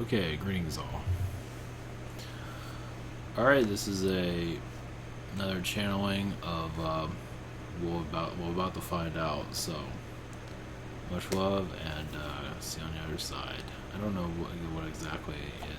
Okay, greetings all. Alright, this is another channeling of we're about to find out. So much love, and see you on the other side. I don't know what exactly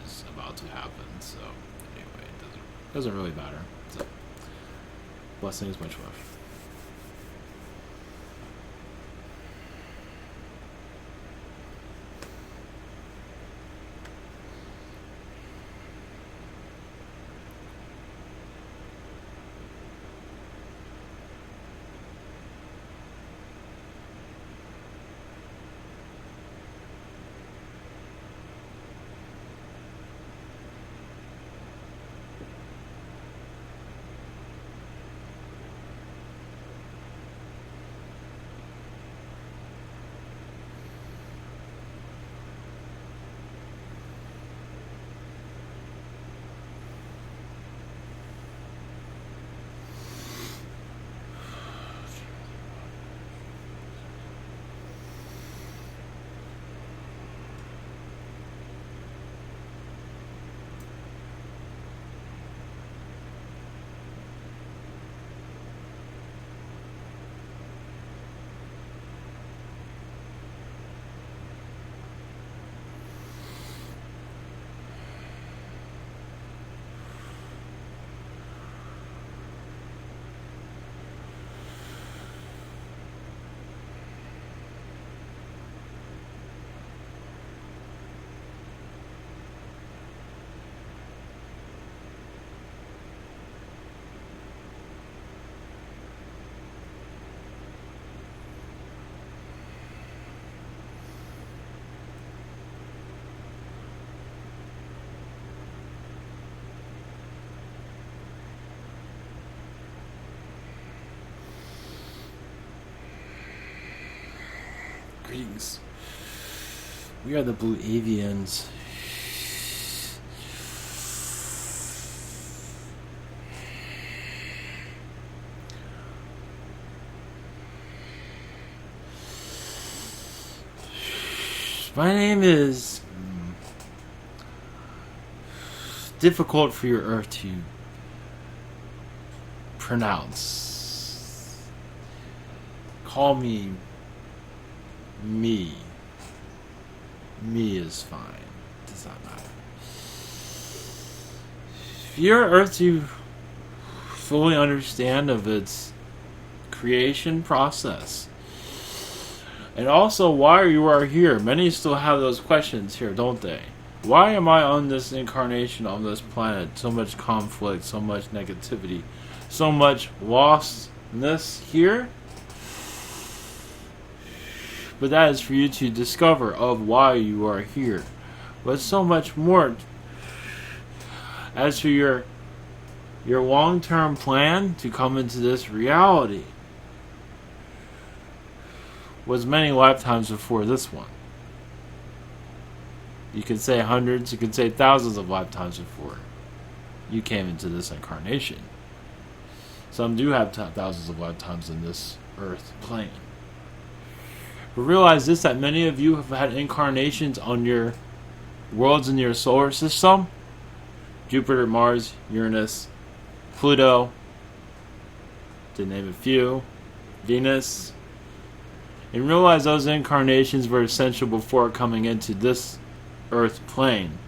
is about to happen. So anyway, it doesn't really matter. So blessings, much love. Greetings. We are the Blue Avians. My name is difficult for your Earth to pronounce. Call me me. Me is fine. Does not matter. For your Earth to fully understand of its creation process, and also why you are here. Many still have those questions here, don't they? Why am I on this incarnation on this planet? So much conflict, so much negativity, so much lostness here. But that is for you to discover of why you are here. But so much more. As for your long-term plan to come into this reality was many lifetimes before this one. You could say hundreds, you could say thousands of lifetimes before you came into this incarnation. Some do have thousands of lifetimes in this earth plane. But realize this, that many of you have had incarnations on your worlds in your solar system. Jupiter, Mars, Uranus, Pluto, to name a few, Venus. And realize those incarnations were essential before coming into this earth plane.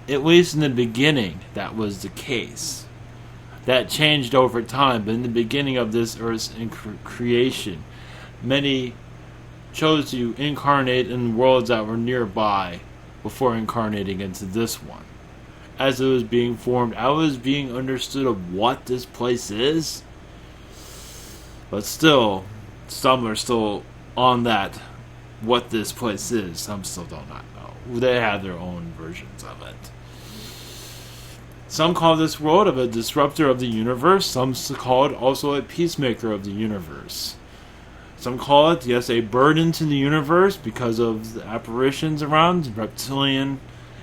At least in the beginning, that was the case. That changed over time, but in the beginning of this earth's creation, many chose to incarnate in worlds that were nearby before incarnating into this one. As it was being formed, I was being understood of what this place is, but still, some are still on that, what this place is. Some still do not know. They have their own versions of it. Some call this world a disruptor of the universe. Some call it also a peacemaker of the universe. Some call it, yes, a burden to the universe because of the apparitions around, reptilian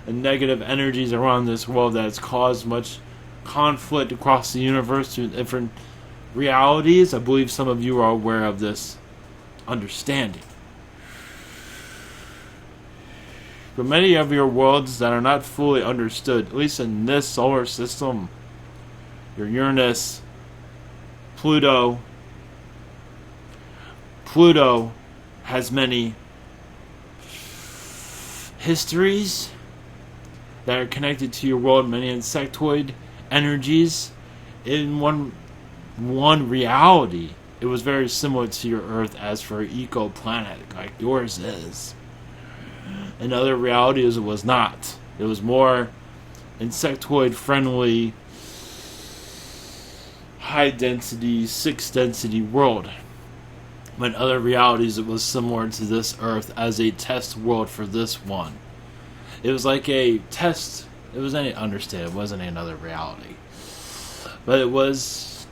and negative energies around this world that has caused much conflict across the universe to different realities. I believe some of you are aware of this understanding. But many of your worlds that are not fully understood, at least in this solar system, your Uranus, Pluto has many histories that are connected to your world, many insectoid energies. In one reality, it was very similar to your Earth as for an eco-planet, like yours is. In other realities, it was not. It was more insectoid-friendly, high-density, 6-density world. But in other realities, it was similar to this Earth as a test world for this one. It was like a test. It was it wasn't another reality. But it was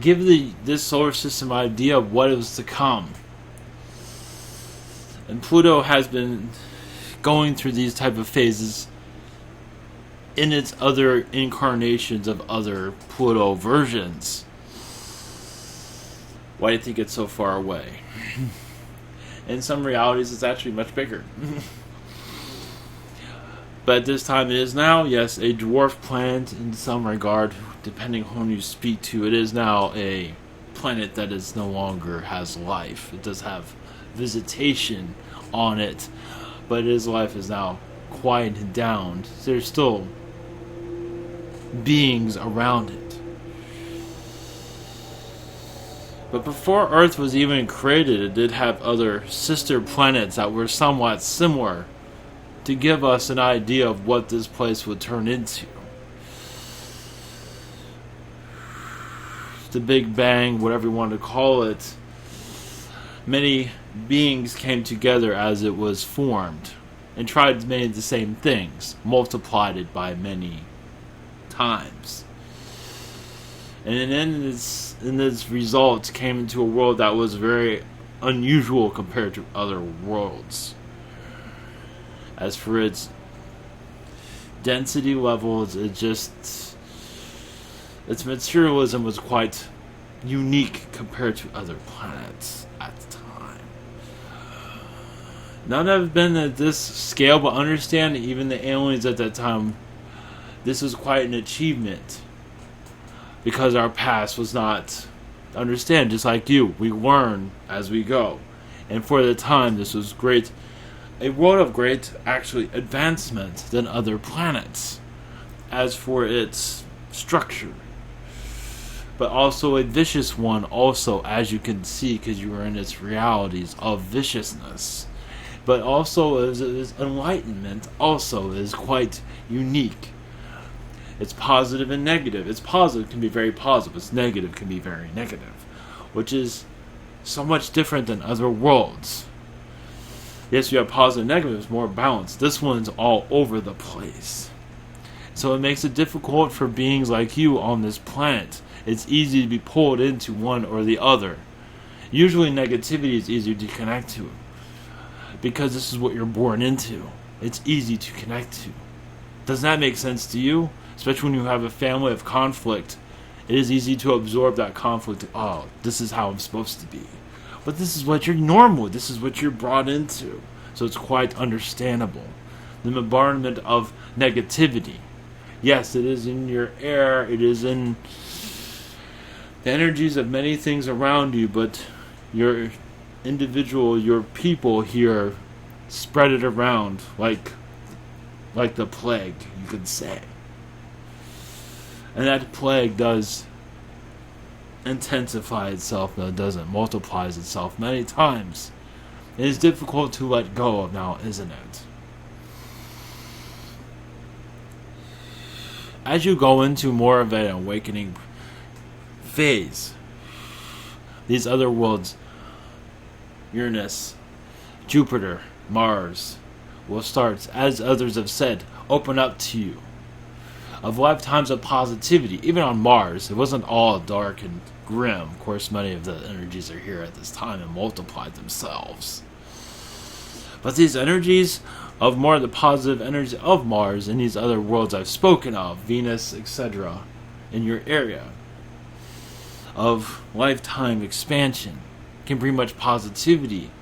give this solar system an idea of what is to come. And Pluto has been going through these type of phases in its other incarnations of other Pluto versions. Why do you think it's so far away? In some realities, it's actually much bigger. But at this time, it is now, yes, a dwarf planet in some regard, depending on whom you speak to. It is now a planet that is no longer has life. It does have visitation on it, but its life is now quieted down. There's still beings around it. But before Earth was even created, it did have other sister planets that were somewhat similar to give us an idea of what this place would turn into. The Big Bang, whatever you want to call it, many beings came together as it was formed and tried many of the same things, multiplied it by many times. And then its results came into a world that was very unusual compared to other worlds. As for its density levels, its materialism was quite unique compared to other planets at the time. None have been at this scale, but understand even the aliens at that time, this was quite an achievement. Because our past was not understand, just like you. We learn as we go. And for the time, this was great. A world of great, actually, advancement than other planets. As for its structure. But also a vicious one, also, as you can see, because you are in its realities of viciousness. But also, its enlightenment also is quite unique. It's positive and negative. Its positive can be very positive. Its negative can be very negative. Which is so much different than other worlds. Yes, you have positive and negative. It's more balanced. This one's all over the place. So it makes it difficult for beings like you on this planet. It's easy to be pulled into one or the other. Usually negativity is easier to connect to. Because this is what you're born into. It's easy to connect to. Does that make sense to you? Especially when you have a family of conflict, it is easy to absorb that conflict. Oh, this is how I'm supposed to be. But this is what you're normal. This is what you're brought into. So it's quite understandable. The bombardment of negativity. Yes, it is in your air. It is in the energies of many things around you. But your individual, your people here, spread it around like the plague, you could say. And that plague does intensify itself, though it doesn't, multiplies itself many times. It is difficult to let go of now, isn't it? As you go into more of an awakening phase, these other worlds, Uranus, Jupiter, Mars, will start, as others have said, open up to you. Of lifetimes of positivity. Even on Mars, it wasn't all dark and grim. Of course, many of the energies are here at this time and multiplied themselves. But these energies of more of the positive energy of Mars and these other worlds I've spoken of, Venus, etc., in your area, of lifetime expansion, can bring much positivity.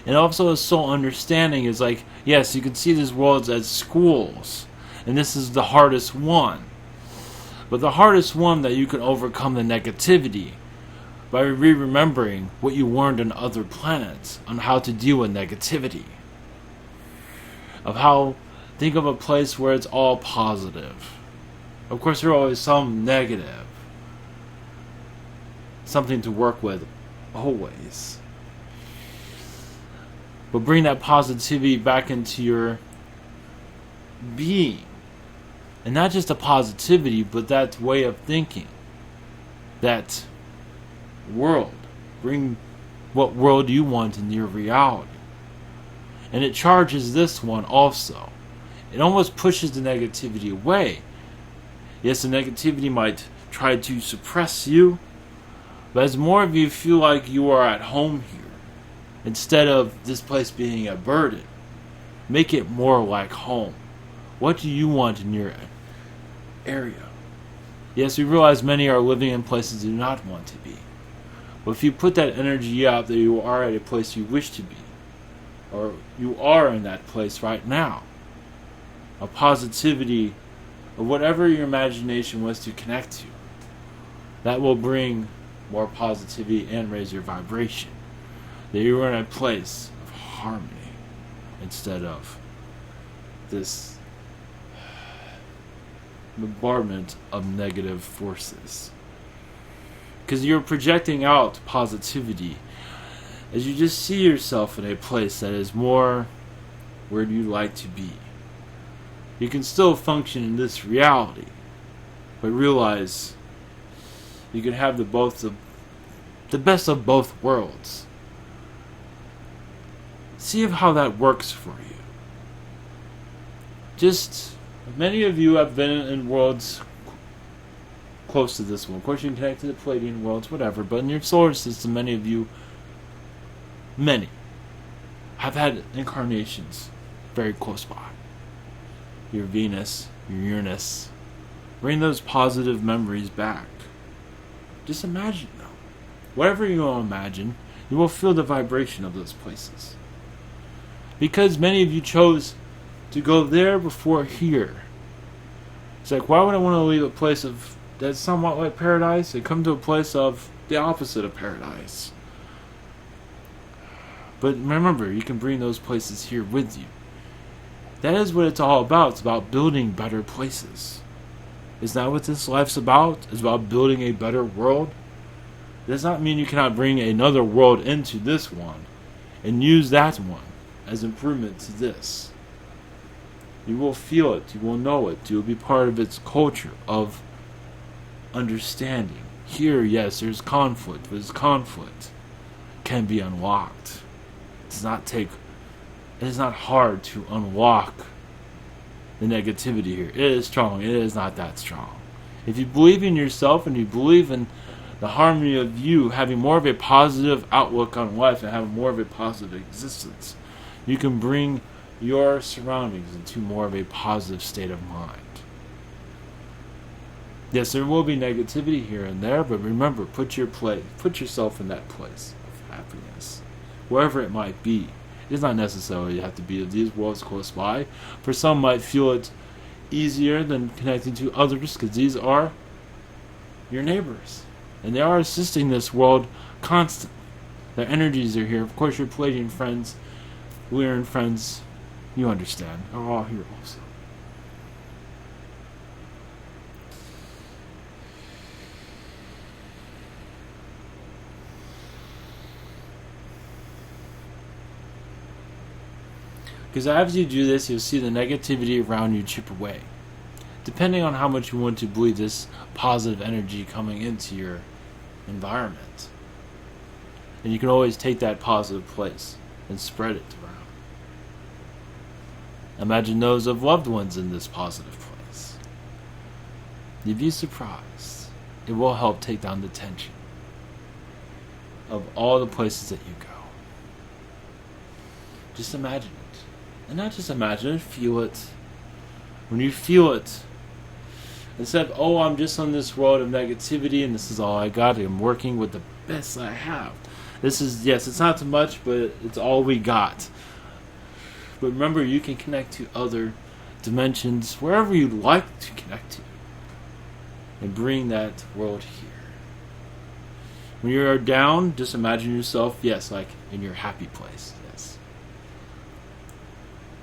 And also a soul understanding is like, yes, you can see these worlds as schools, and this is the hardest one. But the hardest one that you can overcome the negativity by remembering what you learned on other planets on how to deal with negativity. Of how, think of a place where it's all positive. Of course, there's always some negative. Something to work with, always. But bring that positivity back into your being. And not just a positivity, but that way of thinking. That world. Bring what world you want in your reality. And it charges this one also. It almost pushes the negativity away. Yes, the negativity might try to suppress you, but as more of you feel like you are at home here, instead of this place being a burden, make it more like home. What do you want in your area? Yes, we realize many are living in places they do not want to be. But if you put that energy out that you are at a place you wish to be, or you are in that place right now, a positivity of whatever your imagination was to connect to, that will bring more positivity and raise your vibration. That you are in a place of harmony instead of this bombardment of negative forces. Because you're projecting out positivity as you just see yourself in a place that is more where you like to be. You can still function in this reality, but realize you can have the best of both worlds. See how that works for you. Just, many of you have been in worlds close to this one. Of course, you can connect to the Palladian worlds, whatever, but in your solar system, many have had incarnations very close by. Your Venus, your Uranus. Bring those positive memories back. Just imagine them. Whatever you will imagine, you will feel the vibration of those places. Because many of you chose to go there before here. It's like, why would I want to leave a place that's somewhat like paradise and come to a place of the opposite of paradise? But remember, you can bring those places here with you. That is what it's all about. It's about building better places. Is that what this life's about? It's about building a better world. It does not mean you cannot bring another world into this one and use that one as improvement to this. You will feel it. You will know it. You will be part of its culture of understanding. Here, yes, there's conflict, but this conflict can be unlocked. It is not hard to unlock the negativity here. It is strong. It is not that strong. If you believe in yourself and you believe in the harmony of you having more of a positive outlook on life and having more of a positive existence, you can bring your surroundings into more of a positive state of mind. Yes, there will be negativity here and there, but remember, put yourself in that place of happiness, wherever it might be. It does not necessarily have to be these worlds close by. For some might feel it easier than connecting to others because these are your neighbors. And they are assisting this world constantly. Their energies are here. Of course, your Palladian friends, Lyran friends, you understand, are all here also. Because as you do this, you'll see the negativity around you chip away. Depending on how much you want to believe this positive energy coming into your environment. And you can always take that positive place and spread it around. Imagine those of loved ones in this positive place. You'd be surprised. It will help take down the tension of all the places that you go. Just imagine it. And not just imagine it, feel it. When you feel it, instead of, I'm just on this world of negativity and this is all I got, I'm working with the best I have. This is, yes, it's not too much, but it's all we got. But remember, you can connect to other dimensions wherever you like to connect to, and bring that world here. When you're down, just imagine yourself, yes, like in your happy place, yes.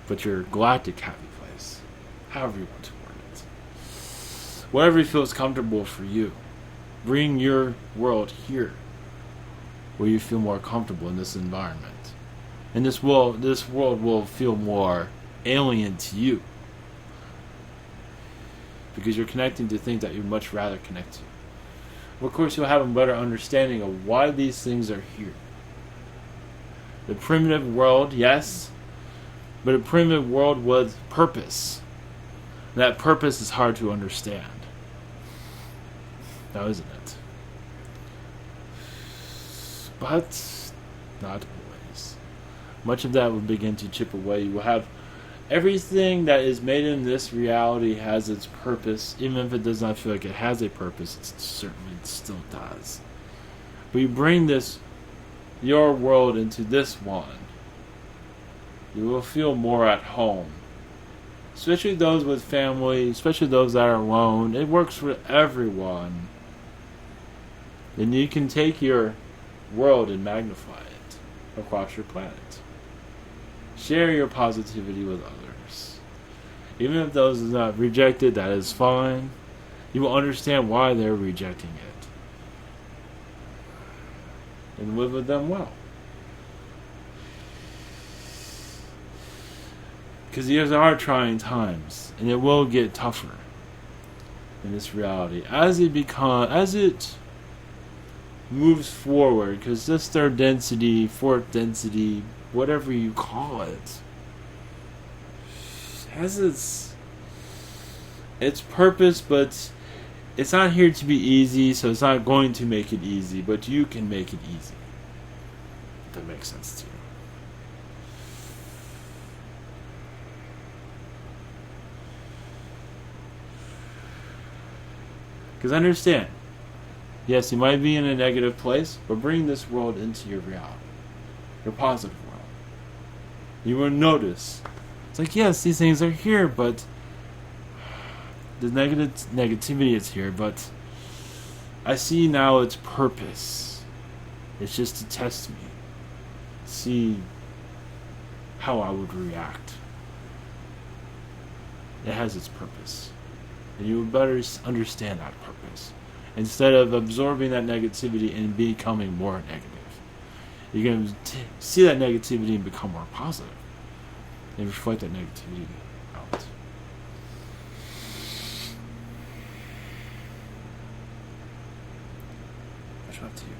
But your galactic happy place, however you want to word it. Whatever feels comfortable for you. Bring your world here, where you feel more comfortable in this environment. And this world will feel more alien to you, because you're connecting to things that you'd much rather connect to. Of course, you'll have a better understanding of why these things are here. The primitive world, yes, but a primitive world with purpose. And that purpose is hard to understand. Now, isn't it? But not always. Much of that will begin to chip away. You will have everything that is made in this reality has its purpose. Even if it does not feel like it has a purpose, it certainly still does. But you bring your world into this one, you will feel more at home. Especially those with family, especially those that are alone. It works for everyone. Then you can take your world and magnify it across your planet. Share your positivity with others. Even if those are not rejected, that is fine. You will understand why they're rejecting it. And live with them well. Because these are trying times, and it will get tougher in this reality as it moves forward. Because this third density, fourth density, whatever you call it, has its purpose, but it's not here to be easy, so it's not going to make it easy, but you can make it easy. If that makes sense to you. Because understand, yes, you might be in a negative place, but bring this world into your reality, your positive world. You will notice, it's like, yes, these things are here, but the negativity is here, but I see now its purpose. It's just to test me, see how I would react. It has its purpose. And you would better understand that purpose. Instead of absorbing that negativity and becoming more negative. You're going to see that negativity and become more positive. And reflect that negativity out. Much love to you.